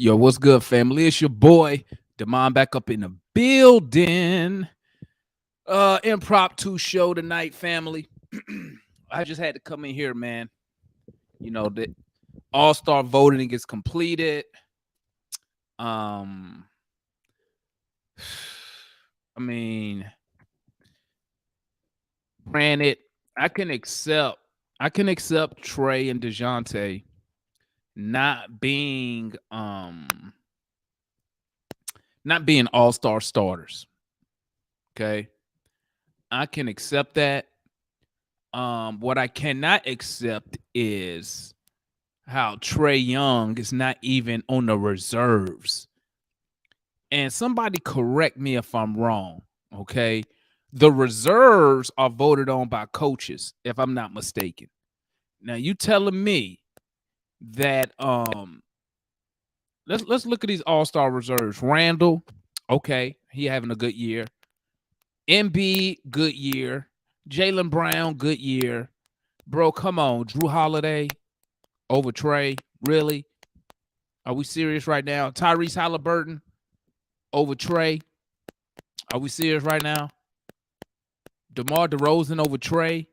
Yo, what's good, family? It's your boy, Demond, back up in the building. Impromptu show tonight, family. I just had to come in here, man. You know, the all-star voting is completed. Um, I mean, granted, I can accept Trae and Dejounte not being all-star starters. Okay. I can accept that. What I cannot accept is how Trae Young is not even on the reserves. And somebody correct me if I'm wrong, okay? The reserves are voted on by coaches, if I'm not mistaken. Now you telling me that let's look at these all-star reserves. Randall, okay, he having a good year. Embiid, good year. Jaylen Brown, good year. Bro, come on. Drew Holiday over Trae. Really? Are we serious right now? Tyrese Halliburton over Trae. Are we serious right now? DeMar DeRozan over Trae.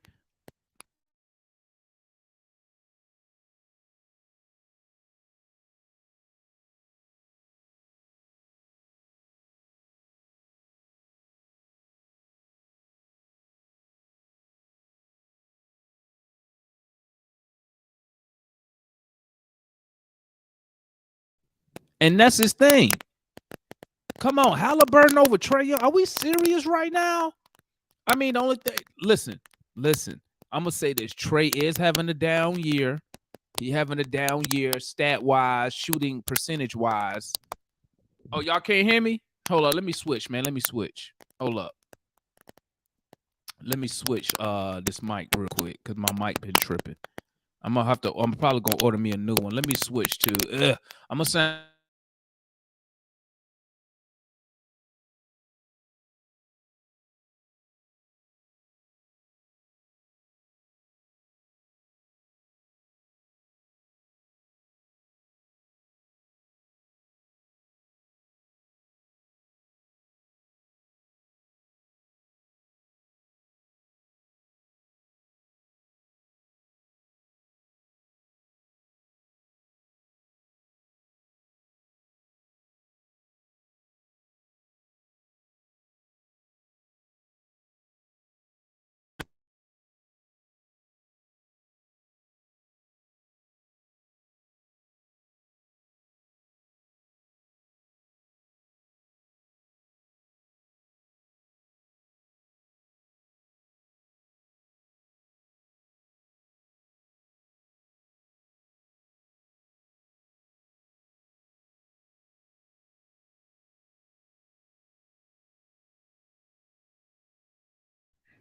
And that's his thing. Come on, Halliburton over Trae. Are we serious right now? I mean, the only thing, listen. I'm going to say this. Trae is having a down year. He having a down year stat-wise, shooting percentage-wise. Oh, y'all can't hear me? Hold up. Let me switch, man. Let me switch. Hold up. Let me switch this mic real quick because my mic been tripping. I'm probably gonna order me a new one. Let me switch to I'm gonna sound.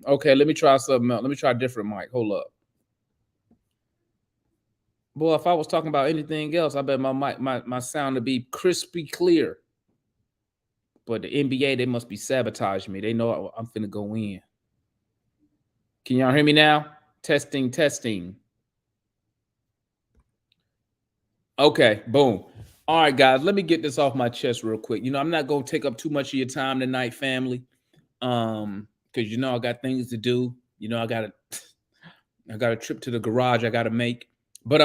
Okay, let me try something else. Let me try a different mic. Hold up. Boy, if I was talking about anything else, I bet my mic, my sound would be crispy clear. But the NBA, they must be sabotaging me. They know I'm finna go in. Can y'all hear me now? Testing, testing. Okay, boom. All right, guys, let me get this off my chest real quick. You know, I'm not gonna take up too much of your time tonight, family. Because you know I got things to do. You know, I got a trip to the garage I gotta make. But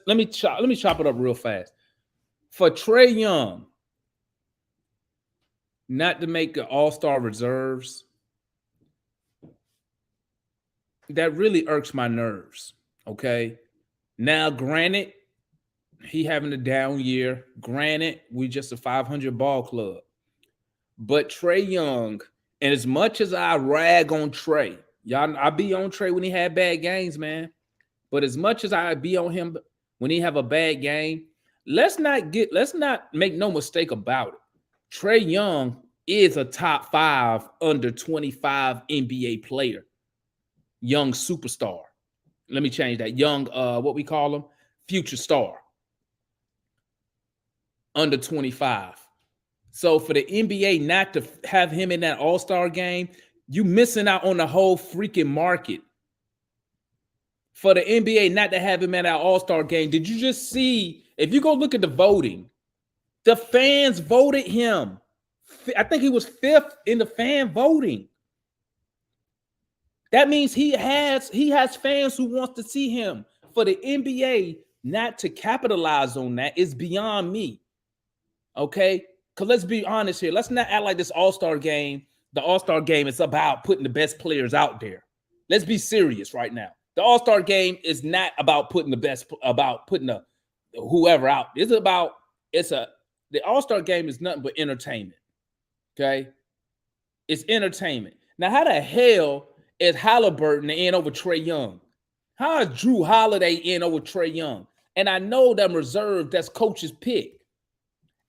let me chop it up real fast. For Trae Young not to make the all-star reserves, that really irks my nerves. Okay. Now, granted, he having a down year. Granted, we just a 500 ball club. But Trae Young, and as much as I rag on Trae, y'all, I be on Trae when he had bad games, man. But as much as I be on him when he have a bad game, let's not make no mistake about it. Trae Young is a top 5 under 25 NBA player, young superstar. Let me change that. Young, what we call him, future star, under 25. So for the NBA not to have him in that All-Star game, you missing out on the whole freaking market. For the NBA not to have him at our All-Star game, did you just see, if you go look at the voting, The fans voted him. I think he was 5th in the fan voting. That means he has fans who wants to see him. For the NBA not to capitalize on that is beyond me. Okay? Because let's be honest here. Let's not act like this All-Star game. The All-Star game is about putting the best players out there. Let's be serious right now. The All-Star game is not about putting the whoever out. The All-Star game is nothing but entertainment. Okay? It's entertainment. Now, how the hell is Halliburton in over Trae Young? How is Drew Holiday in over Trae Young? And I know them reserved, that's coach's pick.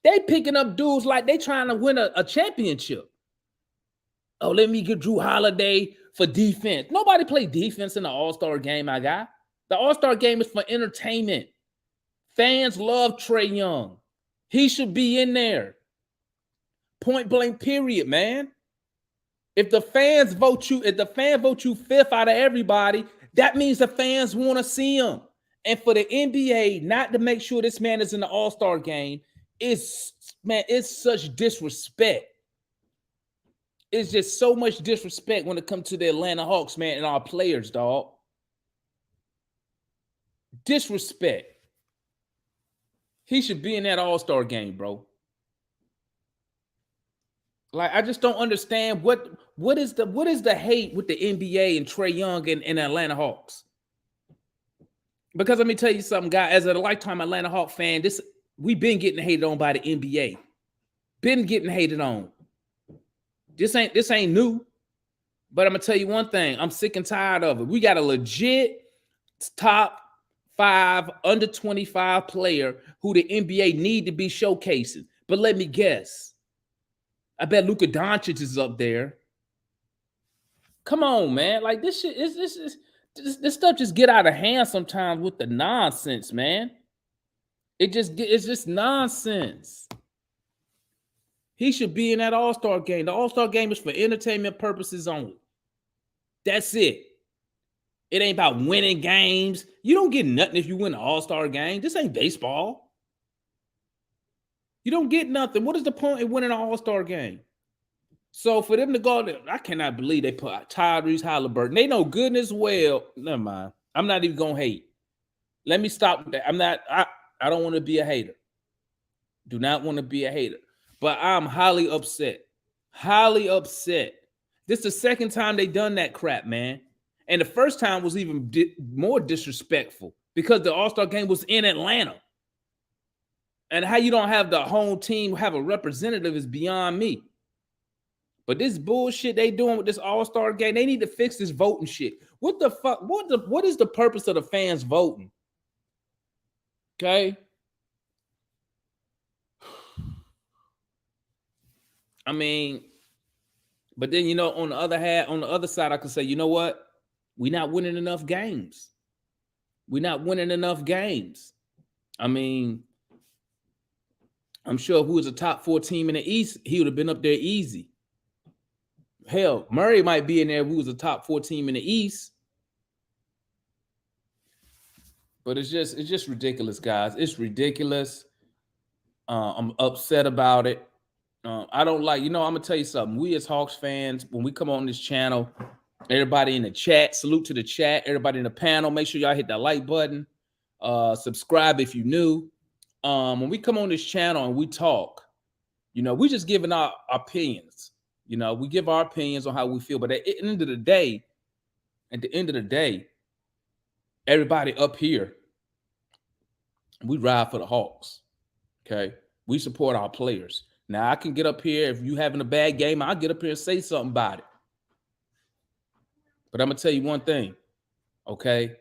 They picking up dudes like they trying to win a championship. Oh, let me get Drew Holiday for defense. Nobody play defense in the All-Star game, my guy. The All-Star game is for entertainment. Fans love Trae Young. He should be in there. Point blank, period, man. If the fans vote you 5th out of everybody, that means the fans want to see him. And for the NBA not to make sure this man is in the All-Star game it's such disrespect. It's just so much disrespect when it comes to the Atlanta Hawks, man, and our players, dog. Disrespect. He should be in that All-Star game, bro. Like, I just don't understand what is the hate with the NBA and Trae Young and Atlanta Hawks. Because let me tell you something, guys. As a lifetime Atlanta Hawk fan, we've been getting hated on by the NBA. Been getting hated on. This ain't new. But I'm gonna tell you one thing. I'm sick and tired of it. We got a legit top 5 under 25 player who the NBA need to be showcasing. But let me guess. I bet Luka Doncic is up there. Come on, man. Like, this shit this stuff just get out of hand sometimes with the nonsense, man. It's just nonsense. He should be in that All-Star game. The All-Star game is for entertainment purposes only. That's it. It ain't about winning games. You don't get nothing if you win an All-Star game. This ain't baseball. You don't get nothing. What is the point in winning an All-Star game? So for them to go there, I cannot believe they put Tyrese Halliburton. They know goodness well. Never mind. I'm not even gonna hate. Let me stop with that. I don't want to be a hater. Do not want to be a hater. But I'm highly upset. Highly upset. This is the second time they done that crap, man. And the first time was even more disrespectful because the All-Star game was in Atlanta. And how you don't have the home team have a representative is beyond me. But this bullshit they doing with this All-Star game, they need to fix this voting shit. What the fuck? What is the purpose of the fans voting? Okay. I mean, but then, you know, on the other side, I can say, you know what? We're not winning enough games. We're not winning enough games. I mean, I'm sure if we was a top 4 team in the East, he would have been up there easy. Hell, Murray might be in there if we was a top 4 team in the East. But it's just ridiculous, guys. It's ridiculous. I'm upset about it. I don't like, I'm going to tell you something. We as Hawks fans, when we come on this channel, everybody in the chat, salute to the chat. Everybody in the panel, make sure y'all hit that like button. Subscribe if you're new. When we come on this channel and we talk, we just giving our opinions. We give our opinions on how we feel. But at the end of the day, everybody up here, we ride for the Hawks. Okay? We support our players. Now, I can get up here. If you having a bad game, I'll get up here and say something about it. But I'm going to tell you one thing, okay?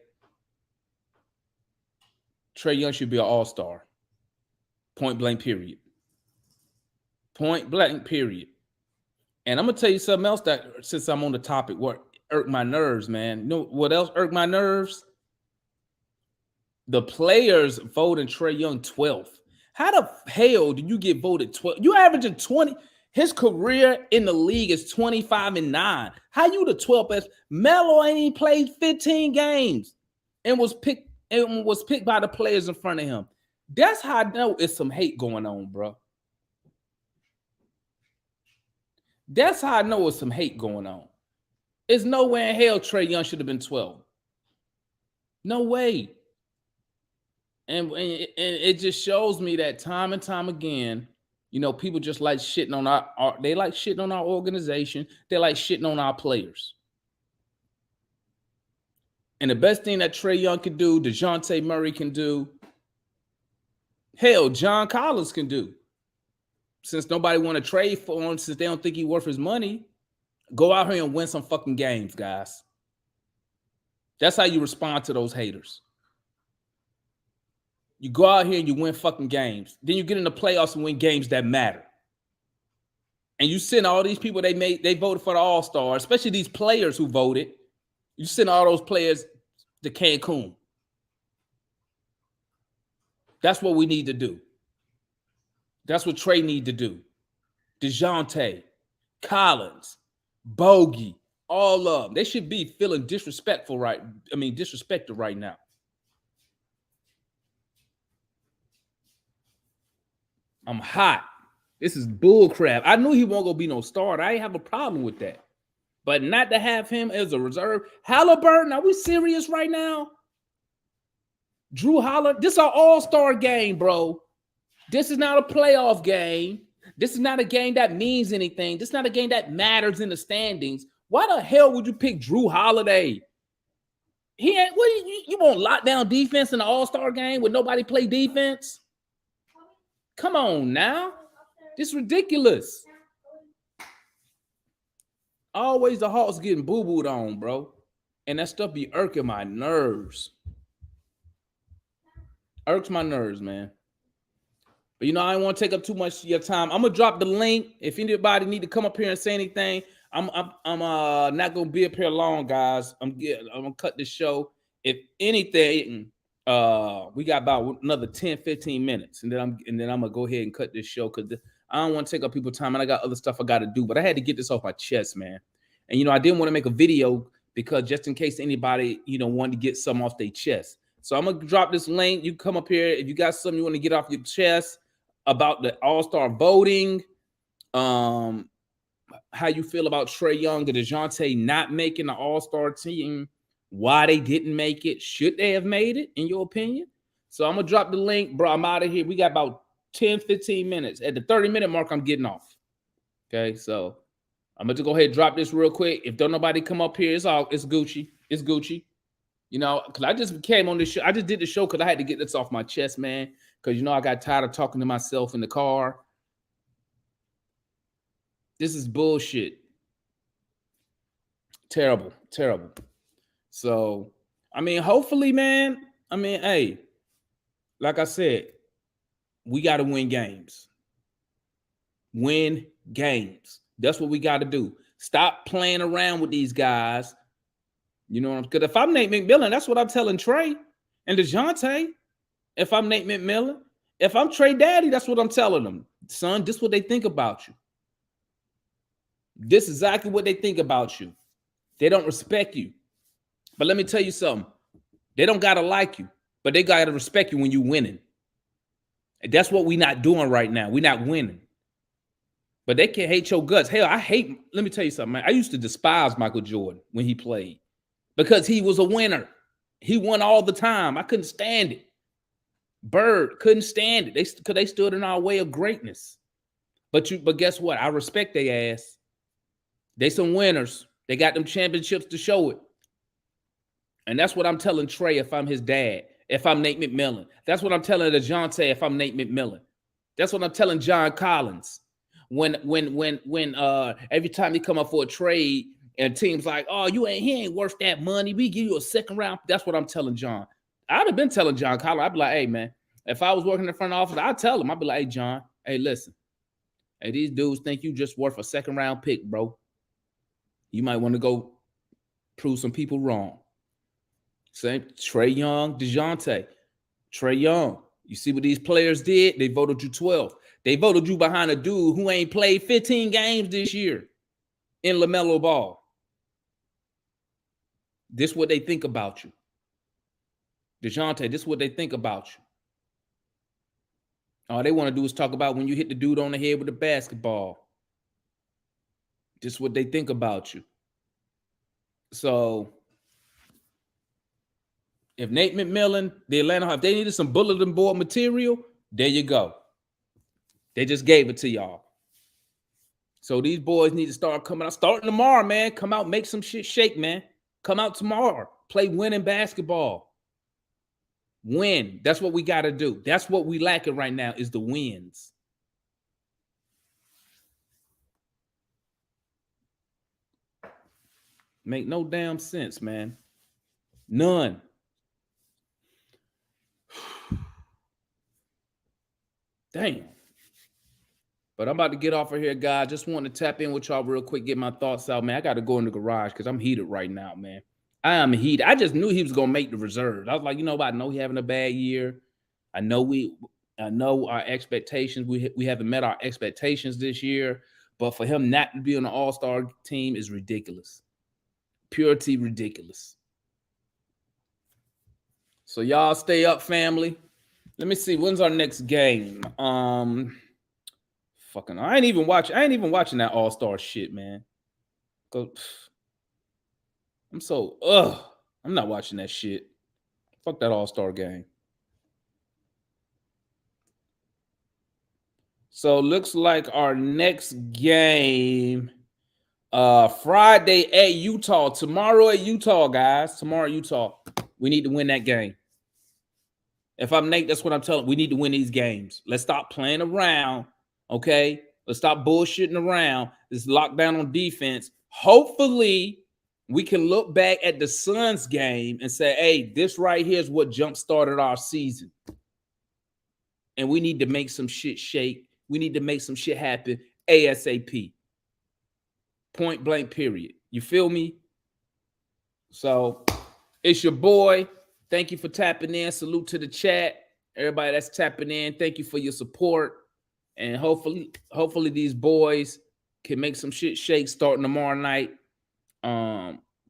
Trae Young should be an all-star. Point blank, period. Point blank, period. And I'm going to tell you something else that, since I'm on the topic, what irked my nerves, man. You know what else irked my nerves? The players voting Trae Young 12th. How the hell did you get voted 12th? You averaging 20. His career in the league is 25-9. How you the 12th best? Melo ain't even played 15 games and was picked by the players in front of him. That's how I know it's some hate going on, bro. That's how I know it's some hate going on. There's no way in hell Trae Young should have been 12. No way. And it just shows me that time and time again, people just like shitting on they like shitting on our organization. They like shitting on our players. And the best thing that Trae Young can do, DeJounte Murray can do, hell, John Collins can do. Since nobody want to trade for him, since they don't think he's worth his money, go out here and win some fucking games, guys. That's how you respond to those haters. You go out here and you win fucking games. Then you get in the playoffs and win games that matter. And you send all these people they voted for the All-Star, especially these players who voted. You send all those players to Cancun. That's what we need to do. That's what Trae need to do. DeJounte, Collins, Bogey, all of them. They should be feeling disrespected right now. I'm hot. This is bullcrap. I knew he won't go be no starter. I ain't have a problem with that. But not to have him as a reserve. Halliburton, are we serious right now? Drew Holiday, this is our all-star game, bro. This is not a playoff game. This is not a game that means anything. This is not a game that matters in the standings. Why the hell would you pick Drew Holiday? He ain't. What you want lockdown defense in the all-star game with nobody play defense? Come on now. This is ridiculous. Always the Hawks getting boo-booed on, bro. And that stuff be irking my nerves. Irks my nerves, man. But I don't want to take up too much of your time. I'm gonna drop the link. If anybody need to come up here and say anything, I'm not gonna be up here long, guys. I'm gonna cut the show. If anything, we got about another 10-15 minutes, and then I'm gonna go ahead and cut this show because I don't want to take up people's time, and I got other stuff I got to do. But I had to get this off my chest, man. And I didn't want to make a video because just in case anybody wanted to get something off their chest. So I'm gonna drop this link. You come up here if you got something you want to get off your chest about the All-Star voting, how you feel about Trae Young and DeJounte not making the All-Star team, why they didn't make it, should they have made it, in your opinion? So I'm going to drop the link. Bro, I'm out of here. We got about 10-15 minutes. At the 30-minute mark, I'm getting off. Okay, so I'm going to go ahead and drop this real quick. If don't nobody come up here, it's Gucci. It's Gucci. Because I just came on this show. I just did the show because I had to get this off my chest, man. Because, I got tired of talking to myself in the car. This is bullshit. Terrible, terrible. So, hopefully, man, hey, like I said, we got to win games. Win games. That's what we got to do. Stop playing around with these guys. Because if I'm Nate McMillan, that's what I'm telling Trae and DeJounte. If I'm Nate McMillan, if I'm Trae Daddy, that's what I'm telling them. Son, this is what they think about you. This is exactly what they think about you. They don't respect you. But let me tell you something. They don't got to like you, but they got to respect you when you're winning. And that's what we're not doing right now. We're not winning. But they can hate your guts. Hell, let me tell you something, man. I used to despise Michael Jordan when he played because he was a winner. He won all the time. I couldn't stand it. Bird couldn't stand it. Because they stood in our way of greatness. But guess what? I respect their ass. They some winners. They got them championships to show it. And that's what I'm telling Trae if I'm his dad, if I'm Nate McMillan. That's what I'm telling DeJounte if I'm Nate McMillan. That's what I'm telling John Collins. When every time he come up for a trade and teams like, oh, he ain't worth that money. We give you a second round. That's what I'm telling John. I'd have been telling John Collins. I'd be like, hey, man, if I was working in the front office, I'd tell him. I'd be like, hey, John, hey, listen. Hey, these dudes think you just worth a second round pick, bro. You might want to go prove some people wrong. Same Trae Young, DeJounte. Trae Young. You see what these players did? They voted you 12th. They voted you behind a dude who ain't played 15 games this year in LaMelo Ball. This is what they think about you. DeJounte, this is what they think about you. All they want to do is talk about when you hit the dude on the head with the basketball. Just what they think about you. So if Nate McMillan, the Atlanta, if they needed some bulletin board material, there you go. They just gave it to y'all. So these boys need to start coming out. Starting tomorrow, man. Come out, make some shit shake, man. Come out tomorrow. Play winning basketball. Win. That's what we got to do. That's what we lacking right now is the wins. Make no damn sense, man. None. Damn. But I'm about to get off of here, guys. Just wanted to tap in with y'all real quick, get my thoughts out, man. I got to go in the garage because I'm heated right now, man. I am heated. I just knew he was going to make the reserves. I was like, you know what? I know he's having a bad year. I know our expectations. We haven't met our expectations this year. But for him not to be on the all-star team is ridiculous. Purity ridiculous. So y'all stay up, family. Let me see. When's our next game? Fucking, I ain't even watching that all-star shit, man. I'm not watching that shit. Fuck that all-star game. So looks like our next game, Friday at Utah. Tomorrow at Utah, guys. Tomorrow at Utah. We need to win that game. If I'm Nate, that's what I'm telling. We need to win these games. Let's stop playing around. Okay, let's stop bullshitting around. Let's lock down on defense. Hopefully, we can look back at the Suns game and say, hey, this right here is what jump-started our season. And we need to make some shit shake. We need to make some shit happen ASAP. Point blank, period. You feel me? So, it's your boy. Thank you for tapping in. Salute to the chat. Everybody that's tapping in, thank you for your support. And hopefully these boys can make some shit shake starting tomorrow night.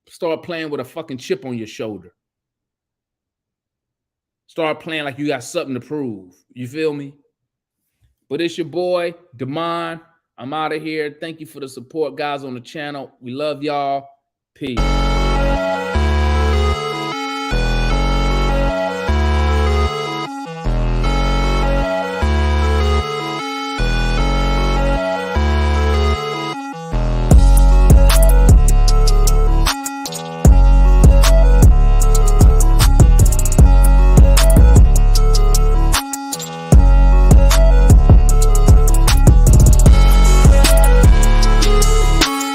Start playing with a fucking chip on your shoulder. Start playing like you got something to prove. You feel me? But it's your boy, Damon. I'm out of here. Thank you for the support, guys, on the channel. We love y'all. Peace.